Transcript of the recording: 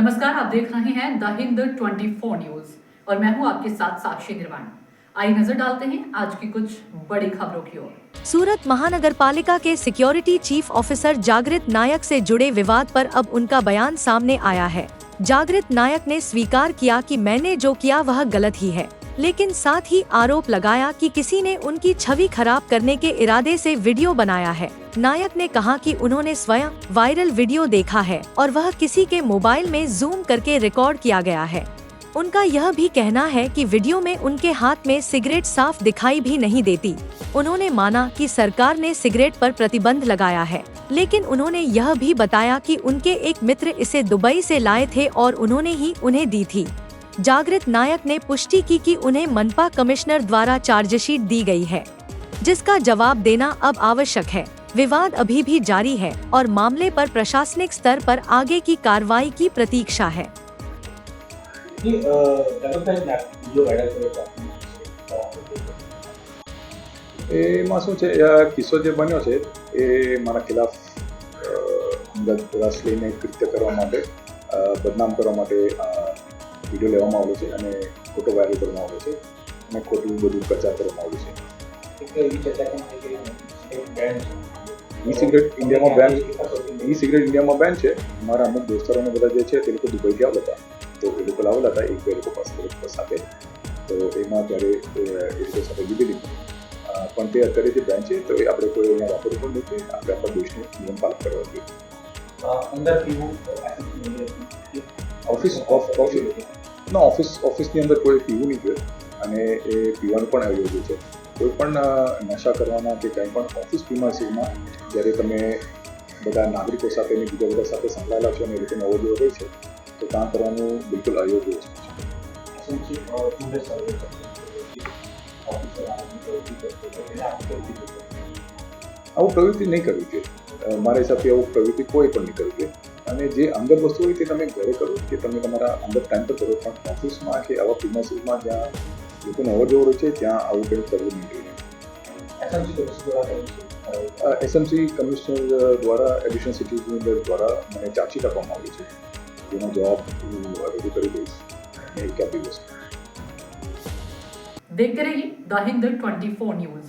नमस्कार, आप देख रहे हैं द हिंद 24 न्यूज और मैं हूं आपके साथ साक्षी निर्वाण। आइए नजर डालते हैं आज की कुछ बड़ी खबरों की ओर। सूरत महानगर पालिका के सिक्योरिटी चीफ ऑफिसर जागृत नायक से जुड़े विवाद पर अब उनका बयान सामने आया है। जागृत नायक ने स्वीकार किया कि मैंने जो किया वह गलत ही है, लेकिन साथ ही आरोप लगाया कि किसी ने उनकी छवि खराब करने के इरादे से वीडियो बनाया है। नायक ने कहा कि उन्होंने स्वयं वायरल वीडियो देखा है और वह किसी के मोबाइल में जूम करके रिकॉर्ड किया गया है। उनका यह भी कहना है कि वीडियो में उनके हाथ में सिगरेट साफ दिखाई भी नहीं देती। उन्होंने माना कि सरकार ने सिगरेट पर प्रतिबंध लगाया है, लेकिन उन्होंने यह भी बताया कि उनके एक मित्र इसे दुबई से लाए थे और उन्होंने ही उन्हें दी थी। जागृत नायक ने पुष्टि की कि उन्हें मनपा कमिश्नर द्वारा चार्जशीट दी गई है, जिसका जवाब देना अब आवश्यक है। विवाद अभी भी जारी है और मामले पर प्रशासनिक स्तर पर आगे की कार्रवाई की प्रतीक्षा है। એમાં શું છે, કિસ્સો જે બન્યો છે એ મારા ખિલાફ અંગત રસ લઈને કૃત્ય કરવા માટે, બદનામ કરવા માટે વિડીયો લેવામાં આવ્યો છે અને ખોટો વાયરલ કરવામાં આવ્યો છે અને ખોટું બધું પ્રચાર કરવામાં આવ્યો છે. ઈ સિગરેટ ઇન્ડિયામાં બેન છે. મારા અમુક દોસ્તારોને બધા જે છે તે લોકો દુબઈથી આવેલા હતા, તો એ લોકો લાવેલા હતા એક બે લોકો સાથે, તો એમાં ત્યારે એ લોકો સાથે લીધેલી પણ તે અત્યારે જે બેન છે તો એ આપણે કોઈ અહીંયા વાપરવું પણ નથી. આપણે આપણા દેશનું નિયમ પાલન કરવા જોઈએ. ઓફિસની અંદર કોઈ પીવું નહીં જોઈએ અને એ પીવાનું પણ અયોગ્ય છે. કોઈ પણ નશા કરવાના કે કંઈ પણ ઓફિસ પ્રિમાઇસીસમાં જ્યારે તમે બધા નાગરિકો સાથે અને બીજા બધા સાથે સંકળાયેલા છો અને એ લોકોને અવર જવર હોય છે તો કામ કરવાનું બિલકુલ અયોગ્ય વસ્તુ છે. આવું પ્રવૃત્તિ નહીં કરવી જોઈએ. મારા હિસાબથી આવું પ્રવૃત્તિ કોઈ પણ નહીં કરવી જોઈએ. અને જે અંગત વસ્તુ હોય તે તમે ઘરે કરો કે તમે તમારા અંગત ટાઈમ પર કરો, પણ ઓફિસમાં કે આવા પ્રિમાઇસીસમાં જ્યાં લોકોને અવર જવર હોય છે ત્યાં આવું કંઈ કરવું નહીં જોઈએ. એસએમસી કમિશનર દ્વારા એડિશનલ સિટી દ્વારા મને ચાર્જશીટ આપવામાં આવી છે, જેનો જવાબ હું રજૂ કરી દઈશ. देखते रहिए द हिंद 24 न्यूज।